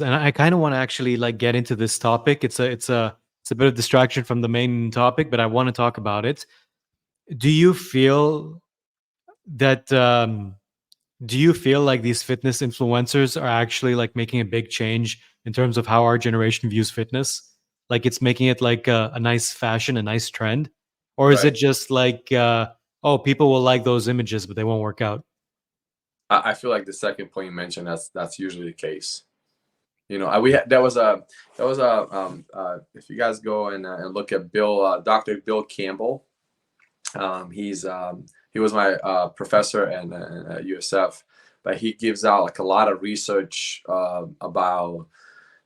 And I kind of want to actually like get into this topic. It's a bit of distraction from the main topic, but I want to talk about it. Do you feel that do you feel like these fitness influencers are actually like making a big change in terms of how our generation views fitness? Like it's making it like a nice fashion, a nice trend? Or is Right. it just like oh, people will like those images but they won't work out? I feel like the second point you mentioned, that's usually the case. You know, we had that was a if you guys go and look at Dr. Bill Campbell, he was my professor at USF, but he gives out like a lot of research about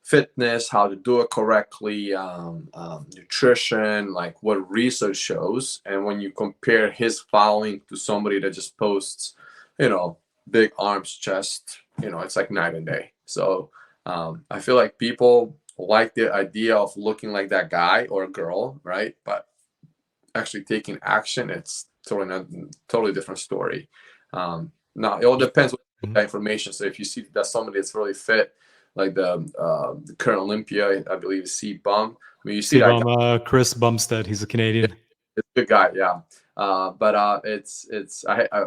fitness, how to do it correctly, nutrition, like what research shows. And when you compare his following to somebody that just posts, you know, big arms, chest, it's like night and day. So I feel like people like the idea of looking like that guy or girl, right? But actually taking action, it's totally different story. Now it all depends on Mhm. the information. So if you see that somebody that's really fit, like the current Olympia, I believe is C Bum. I mean, you see that guy, Chris Bumstead, he's a yeah, Canadian. it's a good guy, yeah. But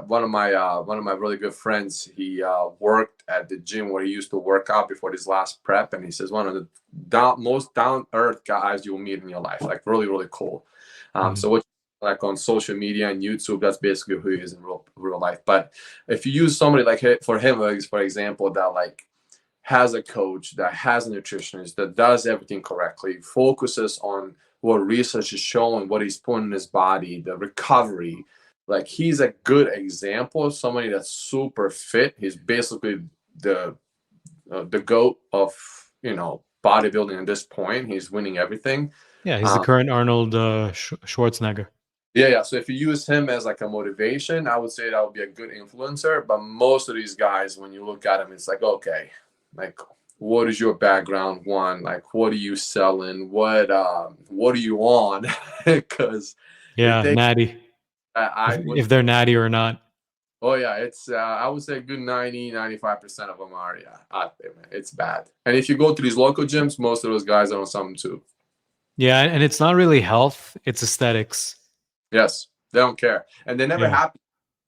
one of my really good friends. He worked at the gym where he used to work out before his last prep, and he says one of the most down earth guys you will meet in your life. Like really, really cool. Mhm. So what like on social media and YouTube, that's basically who he is in real life. But if you use somebody like for him, like, for example, that like has a coach, that has a nutritionist, that does everything correctly, focuses on what research is showing, what he's putting in his body, the recovery. Like he's a good example of somebody that's super fit. He's basically the goat of bodybuilding at this point. He's winning everything. Yeah, he's the Um, current Arnold Schwarzenegger. yeah. So if you use him as like a motivation, I would say that would be a good influencer. But most of these guys, when you look at them, it's like, okay, like what is your background? One, like what are you selling? What are you on? Because it Yeah, takes natty. I would If they're natty or not. oh yeah, it's I would say a good 90-95% of them are, yeah, out there, man. It's bad. And if you go to these local gyms, most of those guys are on something too. Yeah, and it's not really health, it's aesthetics. Yes, they don't care. And they're never Yeah. happy.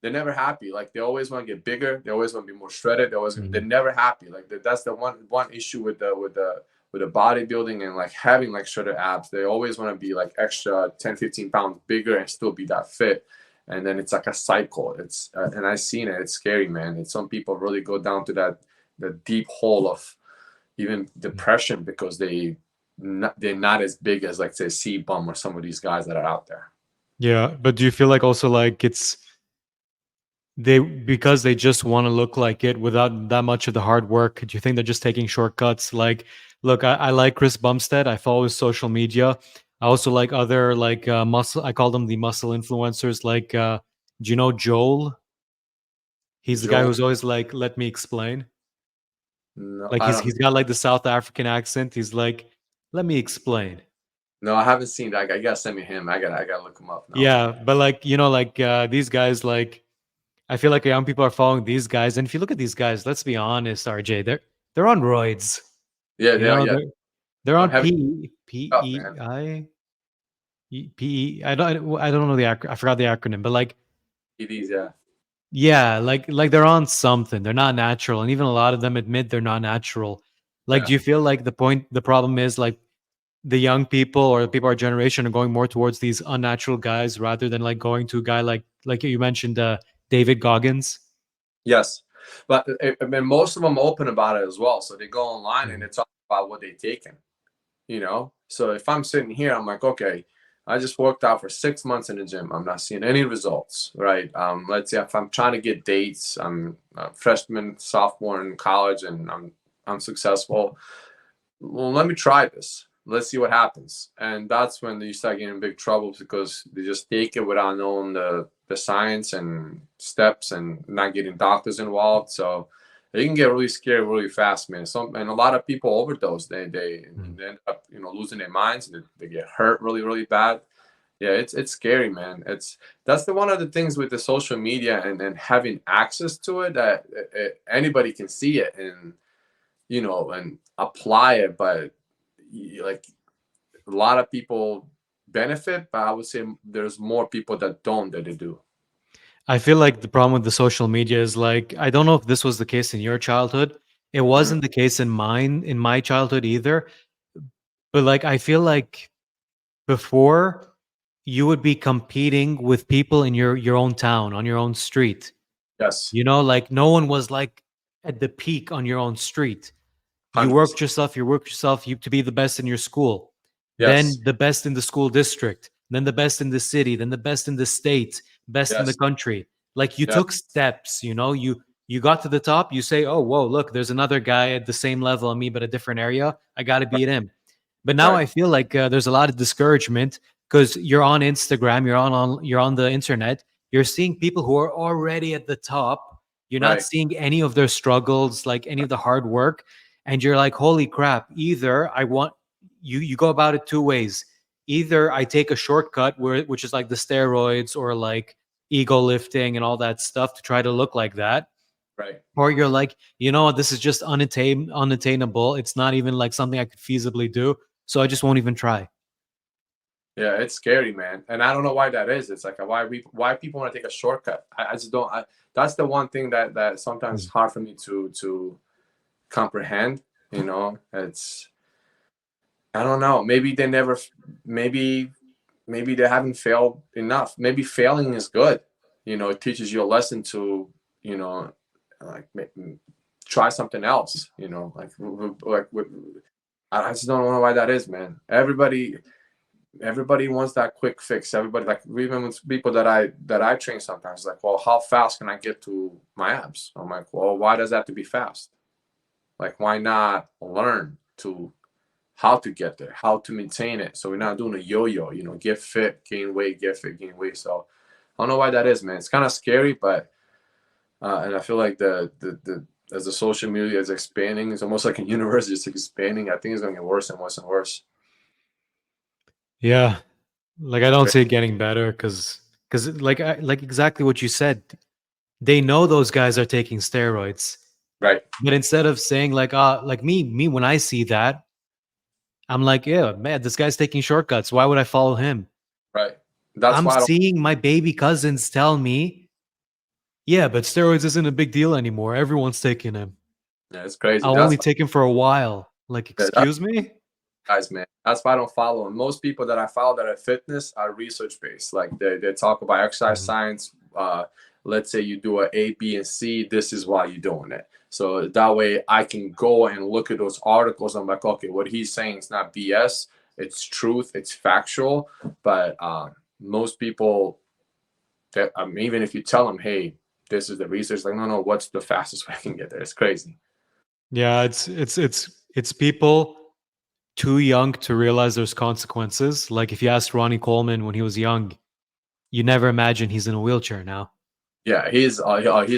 They're never happy. Like they always want to get bigger. They always want to be more shredded. They're Mhm. never happy. Like that's the one issue with the bodybuilding and like having like shredded abs. They always want to be like extra 10-15 pounds bigger and still be that fit. And then it's like a cycle. It's and I've seen it. It's scary, man. And some people really go down to that the deep hole of even depression because they're not as big as like say C Bum or some of these guys that are out there. Yeah, but do you feel like also like it's they because they just want to look like it without that much of the hard work? Do you think they're just taking shortcuts? Like, look, I like Chris Bumstead. I follow his social media. I also like other like muscle. I call them the muscle influencers. Like, do you know Joel? He's the guy Joe, who's always like, "Let me explain." no, Like I don't. he's got like the South African accent. He's like, "Let me explain." No, I haven't seen that. I gotta send me him. I gotta look him up now. Yeah, but like like these guys, like I feel like young people are following these guys, and if you look at these guys, let's be honest, RJ, they're on roids. Yeah, You they are. know, Yeah, they're on heavy P stuff, E man. I I don't know I forgot the acronym, but like EDs, yeah, yeah, like they're on something. They're not natural, and even a lot of them admit they're not natural. Like, yeah. do you feel like the problem is like the young people or the people our generation are going more towards these unnatural guys rather than like going to a guy like you mentioned, David Goggins? Yes, but I mean, most of them open about it as well. So they go online and Mhm. they talk about what they've taken. So if I'm sitting here, I'm like, okay, I just worked out for 6 months in the gym. I'm not seeing any results, right? Let's say if I'm trying to get dates, I'm a freshman, sophomore in college, and I'm successful. Well, let me try this. Let's see what happens. And that's when you start getting in big trouble because they just take it without knowing the science and steps and not getting doctors involved. So it can get really scary really fast, man. And a lot of people overdose. Mhm. They end up losing their minds. They get hurt really really bad. Yeah, it's scary, man. That's the one of the things with the social media and having access to it that anybody can see it. And and apply it. But like a lot of people benefit, but I would say there's more people that don't than they do. I feel like the problem with the social media is like, I don't know if this was the case in your childhood. It Mhm. wasn't the case in mine, in my childhood either. But like, I feel like before you would be competing with people in your own town, on your own street. Yes, Like no one was like at the peak on your own street. You 100%. worked yourself, you to be the best in your school, then Yes, the best in the school district, then the best in the city, then the best in the state, best in the yes, country. Like you yes, took steps, you got to the top, you say, "Oh, whoa, look, there's another guy at the same level of me but a different area. I got to right, beat him." But now right, I feel like there's a lot of discouragement because you're on Instagram, you're on the internet, you're seeing people who are already at the top. You're not right, seeing any of their struggles, like any of the hard work, and you're like, "Holy crap!" Either I want you go about it two ways. Either I take a shortcut which is like the steroids or like ego lifting and all that stuff to try to look like that, right. or you're like, this is just unattainable. It's not even like something I could feasibly do. So I just won't even try. Yeah, it's scary, man, and I don't know why that is. It's like why people want to take a shortcut. I just don't. That's the one thing that sometimes is Mm. hard for me to comprehend. It's I don't know. Maybe they never. Maybe they haven't failed enough. Maybe failing is good. It teaches you a lesson to you know like try something else. I just don't know why that is, man. Everybody wants that quick fix. Everybody, like even with people that I train sometimes, like, well, how fast can I get to my abs? I'm like, well, why does that have to be fast? Like, why not learn to how to get there, how to maintain it, so we're not doing a yo-yo. Get fit, gain weight, get fit, gain weight. So I don't know why that is, man. It's kind of scary, but and I feel like the as the social media is expanding, it's almost like a universe is expanding. I think it's going to get worse and worse and worse. Yeah. Like I don't see it getting better because like exactly what you said. They know those guys are taking steroids. Right, But instead of saying like me when I see that, I'm like, yeah, man, this guy's taking shortcuts. Why would I follow him? right. That's I'm why I don't. seeing my baby cousins tell me, yeah, but steroids isn't a big deal anymore. Everyone's taking him. Yeah, it's crazy. I'll only take him for a while. Like, That's excuse me? guys, man. That's why I don't follow them. Most people that I follow that are fitness are research based. Like they talk about exercise Mhm. science. Let's say you do A, B, and C. This is why you're doing it. So that way I can go and look at those articles. I'm like, okay, what he's saying is not BS. It's truth. It's factual. But most people that even if you tell them, hey, this is the research, like, no, what's the fastest way I can get there? It's crazy. Yeah, it's people too young to realize there's consequences. Like if you asked Ronnie Coleman when he was young, you never imagine he's in a wheelchair now. Yeah, he's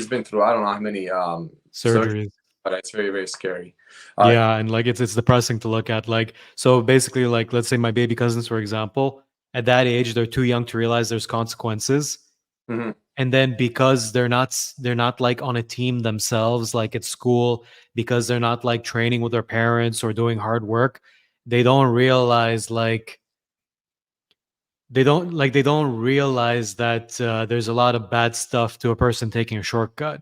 been through I don't know how many surgeries, Surgeries. but it's very very scary. Uh, Yeah, and like it's depressing to look at. Like so basically like let's say my baby cousins for example, at that age they're too young to realize there's consequences. mhm, And then because they're not like on a team themselves like at school, because they're not like training with their parents or doing hard work, they don't realize like they don't realize that there's a lot of bad stuff to a person taking a shortcut.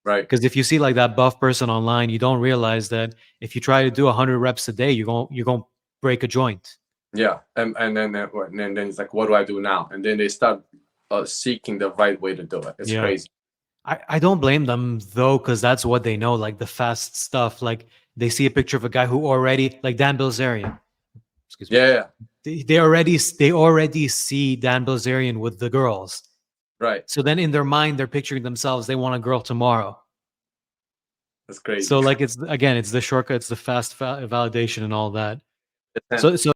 right. Because if you see like that buff person online, you don't realize that if you try to do 100 reps a day, you're going to break a joint. Yeah, and then it's like, what do I do now? And then they start seeking the right way to do it. It's Yeah. crazy. I don't blame them though, because that's what they know, like the fast stuff. Like they see a picture of a guy who already, like Dan Bilzerian. Excuse me. Yeah, yeah, They already see Dan Bilzerian with the girls. right. So then in their mind, they're picturing themselves. They want a girl tomorrow. That's crazy. So like it's again, it's the shortcut, it's the fast validation and all that. It's So